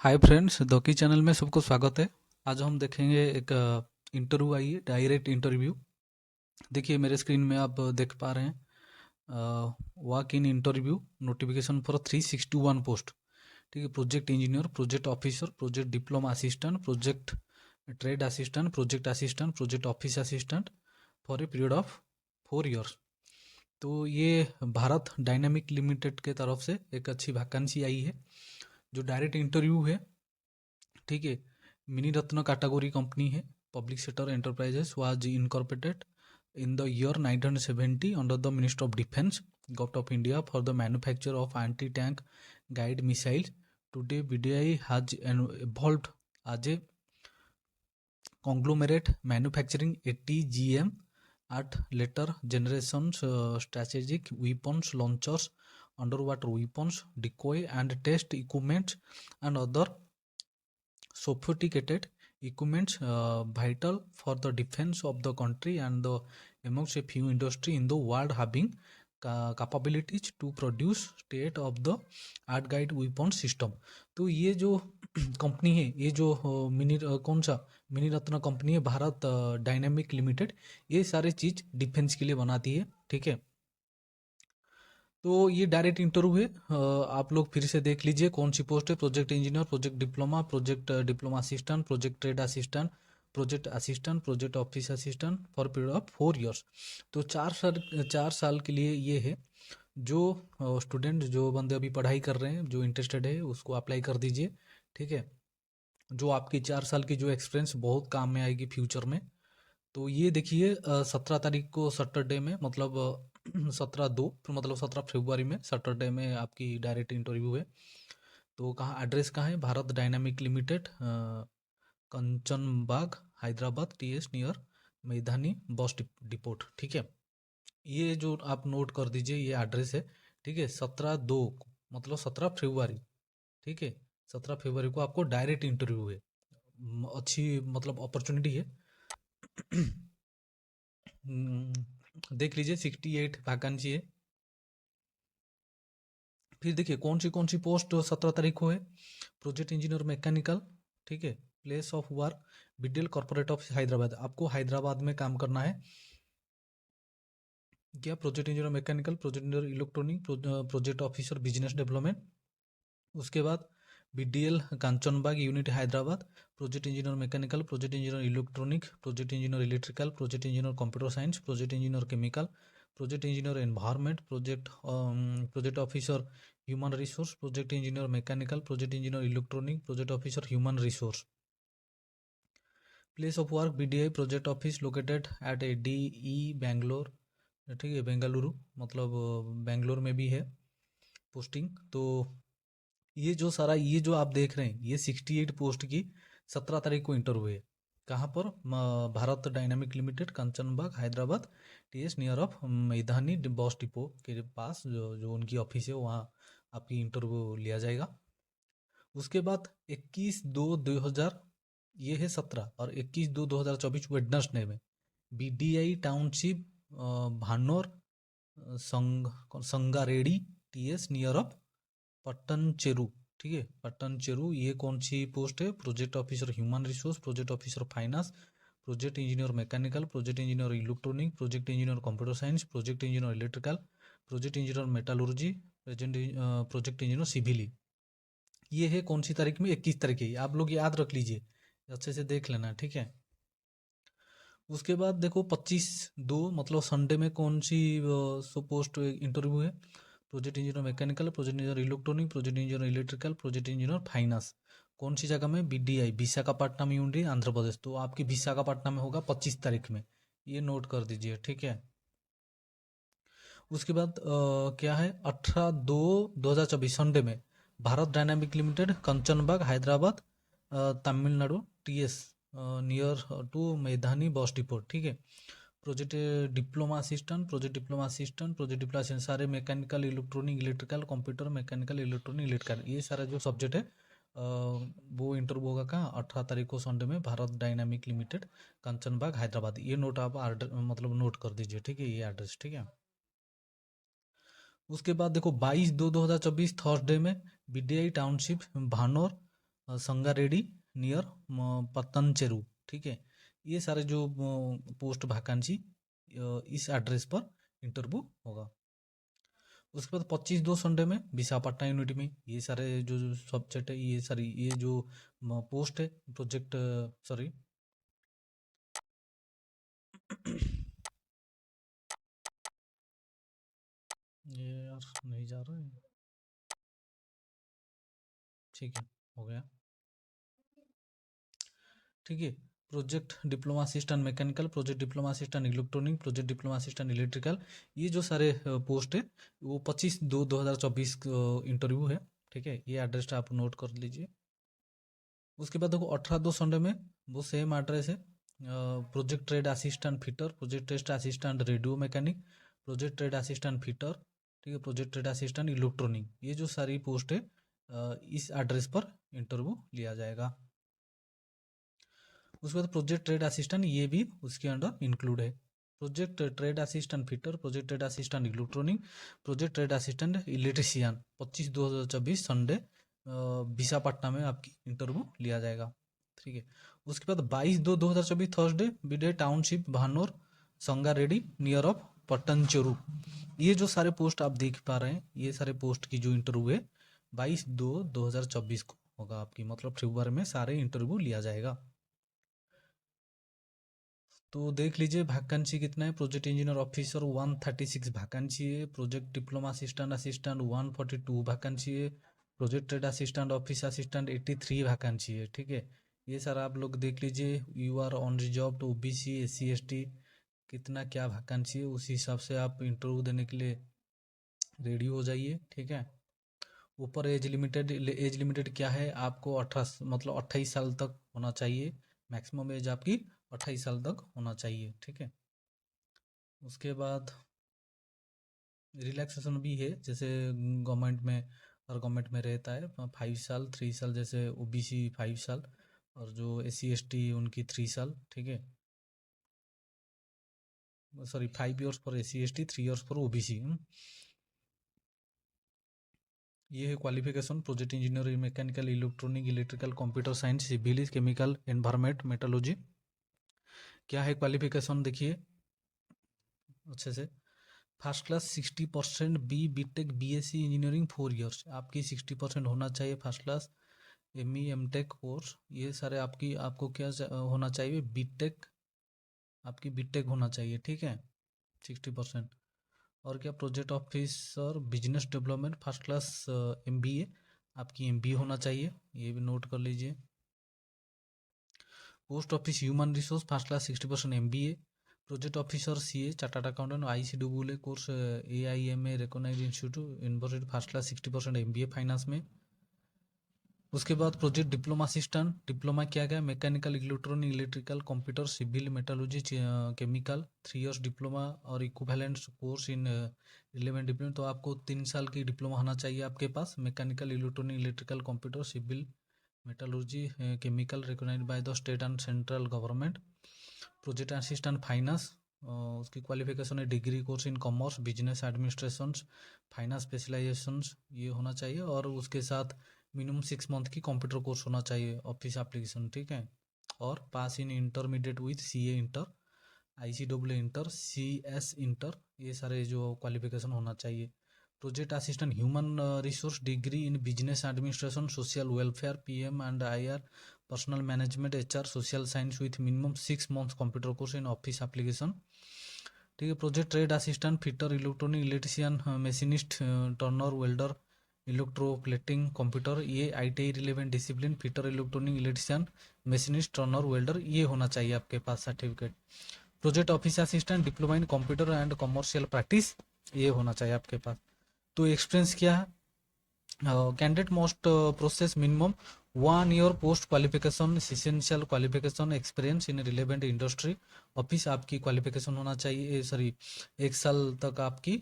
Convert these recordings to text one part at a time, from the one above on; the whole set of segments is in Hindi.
हाय फ्रेंड्स, दोकी चैनल में सबको स्वागत है। आज हम देखेंगे एक इंटरव्यू आई है, डायरेक्ट इंटरव्यू। देखिए मेरे स्क्रीन में आप देख पा रहे हैं walk in interview notification for 361 post. ठीक है, project engineer, project officer, project diploma assistant, project trade assistant, project assistant, project office assistant for a period of 4 years. तो ये भारत डायनामिक लिमिटेड के तरफ से एक अच्छी वैकेंसी आई है जो डायरेक्ट इंटरव्यू है। ठीक है, मिनी रत्न कैटेगरी कंपनी है। Public sector enterprises was incorporated in the year 1970 under the minister of defence government of India for the manufacture of anti tank guide missiles. Today BDI has evolved as a conglomerate manufacturing ATGM at later generations strategic weapons launchers, underwater weapons, decoy and test equipment and other sophisticated equipments vital for the defense of the country and the amongst a few industry in the world having capabilities to produce state of the art guide weapon system। तो ये जो कंपनी है, ये जो कौन सा मिनी रत्न कंपनी है, भारत डायनेमिक लिमिटेड, ये सारे चीज डिफेंस के लिए बनाती है। ठीक है, तो ये डायरेक्ट इंटरव्यू है। आप लोग फिर से देख लीजिए कौन सी पोस्ट है। Project engineer, project diploma, project diploma assistant, project trade assistant, project assistant, project office assistant for period of 4 years. तो 4 साल के लिए ये है। जो स्टूडेंट, जो बंदे अभी पढ़ाई कर रहे हैं, जो इंटरेस्टेड है, उसको अप्लाई कर दीजिए। ठीक है, जो आपकी 4 साल की जो एक्सपीरियंस बहुत काम में आएगी फ्यूचर में। तो ये देखिए 17 तारीख को सैटरडे में, मतलब 17/2, मतलब 17 फरवरी में सैटरडे में आपकी डायरेक्ट इंटरव्यू है। तो कहाँ एड्रेस कहाँ है? भारत डायनामिक लिमिटेड, कंचन बाग, हैदराबाद, टीएस नियर मैदानी बस डिपोट। ठीक है, ये जो आप नोट कर दीजिए, ये एड्रेस है। ठीक है, 17/2 मतलब 17 फरवरी। ठीक है, 17 फरवरी को आपको डायरेक्ट इंटरव्यू है। अच्छी मतलब अपॉर्चुनिटी है। देख लीजिए 68 वैकेंसी है। फिर देखिए कौन सी पोस्ट 17 तारीख को है। Project engineer mechanical. ठीक है, place of work BDL corporate office Hyderabad. आपको हैदराबाद में काम करना है। क्या? Project engineer mechanical, project engineer electronic, project officer business development. उसके बाद BDL Kanchanbagh unit Hyderabad, project engineer mechanical, project engineer electronic, project engineer electrical, project engineer computer science, project engineer chemical, project engineer environment, project officer human resource, project engineer mechanical, project engineer electronic, project officer human resource. Place of work BDI project office located at A D E Bangalore. ठीक है, बेंगलुरु, मतलब बेंगलोर में भी है पोस्टिंग। तो ये जो सारा, ये जो आप देख रहे हैं, ये 68 पोस्ट की 17 तारीख को इंटरव्यू है। कहाँ पर? Bharat dynamic limited, Kanchanbagh, Hyderabad, TS near of Midhani bus depot के पास, जो जो उनकी ऑफिस है, वहाँ आपकी इंटरव्यू लिया जाएगा। उसके बाद 21/2/2000, ये है 17, और 21/2/2024 वेडनेसडे में BDI township, Bhanur, Sangareddy, TS near of Patancheru. ठीक है, पट्टनचेरू। ये कौन सी पोस्ट है? Project officer human resource, project officer finance, project engineer mechanical, project engineer electronic, project engineer computer science, project engineer electrical, project engineer metallurgy, project engineer civil. ये है कौन सी तारीख में? 21 तारीख है। आप लोग याद रख लीजिए, अच्छे से देख लेना। ठीक है, उसके बाद देखो 25/2 मतलब संडे में कौन सी सो पोस्ट इंटरव्यू है। Project engineer mechanical, project engineer electronic, project engineer electrical, project engineer finance. कौन सी जगह में? BDI Visakhapatnam unit, Andhra Pradesh. तो आपकी विशाखापट्टनम में होगा 25 तारीख में, ये नोट कर दीजिए। ठीक है, उसके बाद क्या है? 18/2/2024 संडे में Bharat dynamic limited, Kanchanbagh, Hyderabad, Tamil Nadu, TS near to मैदानी बस डिपो। ठीक है, project diploma assistant, project diploma assistant, project diploma assistant, सारे mechanical, electronic, electrical, computer, mechanical, electronic, electrical, ये सारा जो सब्जेक्ट है वो इंटरव्यू होगा कहाँ? 18 तारीख को संडे में, भारत डायनामिक लिमिटेड, कंचनबाग, हैदराबाद। ये नोट आप मतलब नोट कर दीजिए। ठीक है, ये एड्रेस। ठीक है, उसके बाद देखो 22/2/2024 थर्सडे में BDI township, Bhanur, Sangareddy near पतनचेरू, ठीक है। ये सारे जो पोस्ट वैकेंसी इस एड्रेस पर इंटरव्यू होगा। उसके बाद 25/2 संडे में विशाखापट्टनम यूनिटी में ये सारे जो सब्जेक्ट है, ये सारी ये जो पोस्ट है प्रोजेक्ट, सॉरी ये यार नहीं जा रहा है, ठीक है, हो गया, ठीक है। Project diploma assistant mechanical, project diploma assistant electronic, project diploma assistant electrical, ये जो सारे पोस्ट है वो 25/2/2024 इंटरव्यू है, ठीक है। ये एड्रेस आप नोट कर लीजिए। उसके बाद देखो 18/2 संडे में वो सेम एड्रेस है, project trade assistant fitter, project trade assistant radio mechanic, project trade assistant fitter, ठीक है, प्रोजेक्ट ट्रेड असिस्टेंट इलेक्ट्रॉनिक, ये जो सारी पोस्ट है इस एड्रेस पर इंटरव्यू लिया जाएगा। उसके बाद प्रोजेक्ट ट्रेड असिस्टेंट ये भी उसके अंडर इंक्लूड है। Project trade assistant fitter, project trade assistant electronic, project trade assistant electrician, 25/2/2024 Sunday Visakhapatnam में आपकी इंटरव्यू लिया जाएगा, ठीक है। उसके बाद 22/2/2024 थर्सडे विडे township Bhanur Sangareddy near of Patancheru, ये जो सारे पोस्ट आप देख पा रहे हैं, ये सारे पोस्ट की जो इंटरव्यू है 22/2/2024 को होगा आपकी, मतलब फरवरी में सारे इंटरव्यू लिया जाएगा। तो देख लीजिए वैकेंसी कितना है। प्रोजेक्ट इंजीनियर ऑफिसर 136 वैकेंसी है, project diploma assistant assistant 142 vacancy है, project trade assistant office assistant 83 vacancy है, ठीक है। ये सारा आप लोग देख लीजिए। U R on reserve OBC SC ST कितना क्या वैकेंसी है, उसी हिसाब से आप इंटरव्यू देने के लिए रेडी हो जाइए, ठीक है। ऊपर एज लिमिटेड क्या है आपको 18 मतलब 28 साल तक होना चाहिए, मैक्सिमम एज आपकी 28 साल तक होना चाहिए, ठीक है। उसके बाद रिलैक्सेशन भी है, जैसे गवर्नमेंट में हर गवर्नमेंट में रहता है 5 साल 3 साल, जैसे ओबीसी 5 साल और जो SC ST उनकी 3 साल, ठीक है, sorry 5 years for SC ST 3 years for OBC। ये है qualification project engineer mechanical electronic electrical computer science civil chemical environment metallurgy. क्या है क्वालिफिकेशन देखिए अच्छे से। First class 60% BTech BSc engineering 4 years आपकी 60% होना चाहिए first class. ME MTech course ये सारे आपकी आपको क्या होना चाहिए बीटेक, आपकी बीटेक होना चाहिए, ठीक है, 60%। और क्या project officer business development first class MBA, आपकी MBA होना चाहिए, ये भी नोट कर लीजिए। Post office human resource first class 60% MBA, project officer CA chartered accountant ICAA course AIMA recognised institute university first class 60% MBA finance में। उसके बाद प्रोजेक्ट डिप्लोमा असिस्टेंट डिप्लोमा किया गया mechanical electronic electrical computer civil metallurgy chemical 3 years diploma और equivalent course in relevant diploma, तो आपको 3 साल की डिप्लोमा होना चाहिए आपके पास mechanical electronic electrical computer civil metallurgy chemical recognised by the state and central government. Project assistant finance उसकी क्वालिफिकेशन है degree course in commerce business administration finance specialisation ये होना चाहिए, और उसके साथ मिनिमम 6 month की कंप्यूटर कोर्स होना चाहिए ऑफिस एप्लीकेशन, ठीक है। और pass in intermediate with CA inter ICAA inter CS inter, ये सारे जो क्वालिफिकेशन होना चाहिए। Project assistant human resource degree in business administration social welfare PM and IR personal management HR social science with minimum 6 months computer course in office application, ठीक है। Project trade assistant fitter electronic electrician machinist turner welder electroplating computer, ये ITI relevant discipline fitter electronic electrician machinist turner welder, ये होना चाहिए आपके पास certificate. Project office assistant diploma in computer and commercial practice, ये होना चाहिए आपके पास। तो एक्सपीरियंस क्या है, candidate must possess minimum 1 year post qualification essential qualification experience in relevant industry office, आपकी क्वालिफिकेशन होना चाहिए, सॉरी 1 साल तक आपकी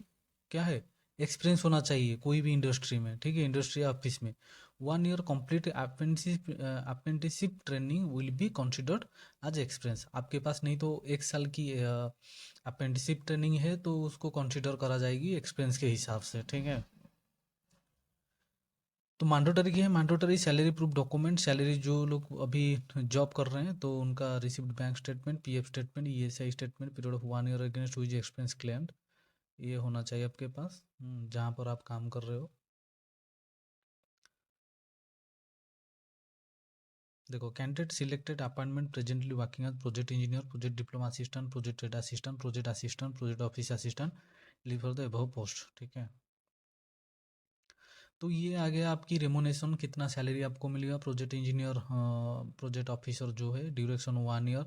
क्या है एक्सपीरियंस होना चाहिए कोई भी इंडस्ट्री में, ठीक है, इंडस्ट्री ऑफिस में। 1 year complete apprenticeship training will be considered as experience, आपके पास नहीं तो 1 साल की अप्रेंटिसशिप ट्रेनिंग है तो उसको कंसिडर करा जाएगी एक्सपीरियंस के हिसाब से, ठीक है। तो मैंडेटरी क्या है? Mandatory salary proof document, salary जो लोग अभी जॉब कर रहे हैं तो उनका receipt bank statement, PF statement, ESI statement, period of 1 year against हुई एक्सपेंस क्लेम्ड, ये होना चाहिए आपके पास जहाँ पर आप काम कर रहे हो। देखो, candidate selected appointment presently working as project engineer, project diploma assistant, project trade assistant, project office assistant, live for the above post. ठीक है, तो ये आ गया आपकी रेमोनेशन, कितना सैलरी आपको मिलेगा। प्रोजेक्ट इंजीनियर, प्रोजेक्ट ऑफिसर जो है, ड्यूरेशन 1 ईयर,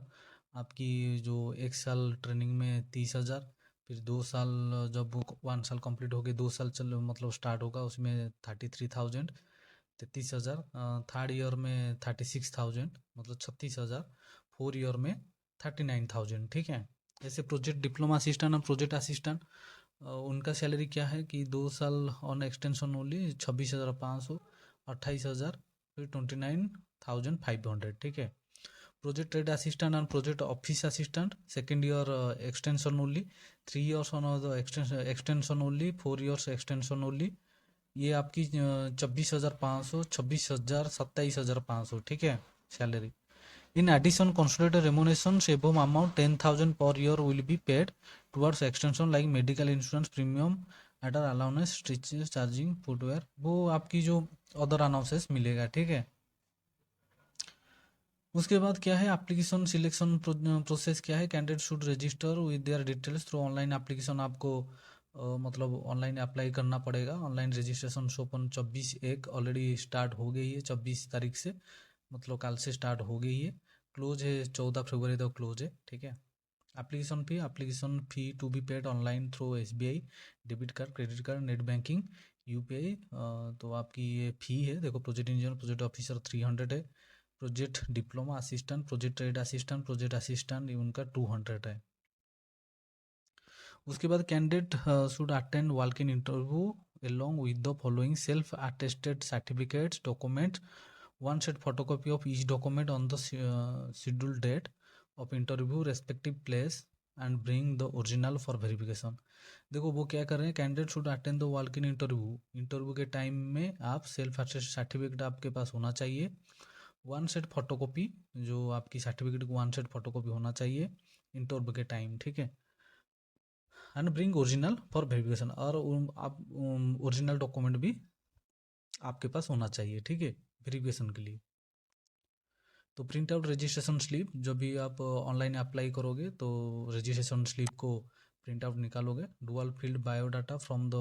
आपकी जो 1 साल ट्रेनिंग में 30,000, फिर 2 साल, जब 1 साल कंप्लीट हो गए, 2 साल चल मतलब स्टार्ट होगा उसमें 33,000, 33,000, 3rd ईयर में 36,000 मतलब 36,000, 4 ईयर में 39,000। ठीक है, जैसे प्रोजेक्ट डिप्लोमा असिस्टेंट और प्रोजेक्ट असिस्टेंट, उनका सैलरी क्या है कि 2 साल ऑन एक्सटेंशन ओनली 26,500, 28,000, फिर 29,500। ठीक है, project trade assistant and project office assistant, 2nd year extension only, 3 years on the extension only, 4 years extension only, ये आपकी 26,500, 26,000, 27,500। ठीक है, salary. In addition, considered remunerations above amount 10,000 per year will be paid towards extension like medical insurance premium, other allowance, stitches, charging, footwear, वो आपकी जो अदर अनाउंसेस मिलेगा। ठीक है, उसके बाद क्या है, एप्लीकेशन सिलेक्शन प्रोसेस क्या है। Candidate should register with their details through online application, आपको मतलब ऑनलाइन अप्लाई करना पड़ेगा। Online registration open 24/1 already start हो गई है, 24 तारीख से, मतलब कल से स्टार्ट हो गई है। क्लोज है 14 फरवरी तक क्लोज है। ठीक है, application fee to be paid online through SBI, debit card, credit card, net banking, UPI. तो आपकी ये फी है, देखो, प्रोजेक्ट इंजीनियर, प्रोजेक्ट ऑफिसर 300 है, project diploma assistant, project trade assistant, project assistant उनका 200 है। उसके बाद candidate should attend walk in interview along with the following self attested certificates documents, one set photocopy of each document on the scheduled date of interview respective place and bring the original for verification। देखो, वो क्या कर रहे हैं, candidate should attend the walk in interview, interview के टाइम में आप सेल्फ अटेस्टेड सर्टिफिकेट आपके पास होना चाहिए, 1 सेट फोटोकॉपी, जो आपकी सर्टिफिकेट को 1 सेट फोटोकॉपी होना चाहिए इंटरव्यू के टाइम। ठीक है, and bring original for verification, और आप ओरिजिनल डॉक्यूमेंट भी आपके पास होना चाहिए। ठीक है, वेरिफिकेशन के लिए। तो प्रिंट आउट रजिस्ट्रेशन स्लिप, जब भी आप ऑनलाइन अप्लाई करोगे तो रजिस्ट्रेशन स्लिप को प्रिंट आउट निकालोगे। Duly filled biodata from the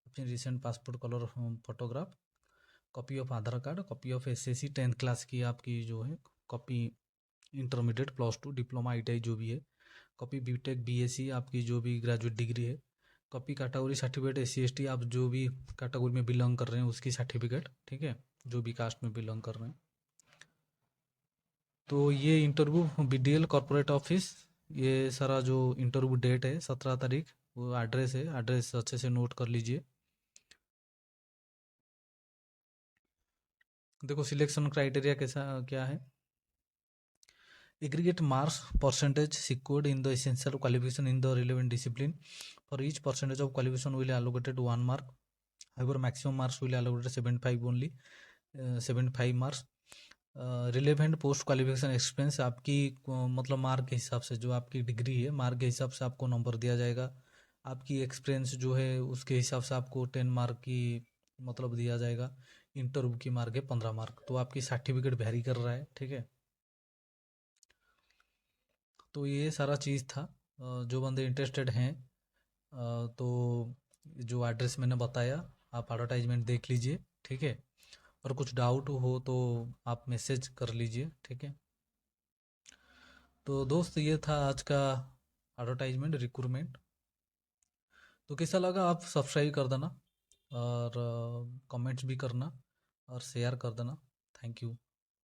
अपनी recent passport colour photograph, copy of Aadhaar card, copy of SSC 10th class की आपकी जो है कॉपी, इंटरमीडिएट, +2, डिप्लोमा, आईटीआई जो भी है, कॉपी बीटेक बीएससी आपकी जो भी ग्रेजुएट डिग्री है, कॉपी कैटेगरी सर्टिफिकेट एससी/एसटी, आप जो भी कैटेगरी में बिलोंग कर रहे हैं उसकी सर्टिफिकेट। ठीक है, जो भी कास्ट में बिलोंग कर रहे हैं। तो ये इंटरव्यू बीडीएल कॉर्पोरेट ऑफिस, ये सारा जो इंटरव्यू डेट है 17 तारीख, वो एड्रेस है, एड्रेस अच्छे से नोट कर लीजिए। देखो, सिलेक्शन क्राइटेरिया कैसा क्या है। Aggregate marks percentage secured in the essential qualification in the relevant discipline. For each percentage of qualification will allocated 1 mark. However, maximum marks will allocated 75 only, 75 marks. Relevant post qualification experience, आपकी मतलब मार्क के हिसाब से, जो आपकी डिग्री है मार्क के हिसाब से आपको नंबर दिया जाएगा। आपकी एक्सपीरियंस जो है उसके हिसाब से आपको 10 मार्क की मतलब दिया जाएगा। इंटरव्यू की मार्क है 15 मार्क, तो आपकी सर्टिफिकेट वेरी कर रहा है। ठीक है, तो ये सारा चीज़ था। जो बंदे इंटरेस्टेड हैं, तो जो एड्रेस मैंने बताया, आप एडवर्टाइजमेंट देख लीजिए। ठीक है, और कुछ डाउट हो तो आप मैसेज कर लीजिए। ठीक है, तो दोस्त, ये था आज का एडवर्टाइजमेंट रिक्रूटमेंट। तो कैसा लगा, आप सब्सक्राइब कर देना और कमेंट्स भी करना और शेयर कर देना। Thank you.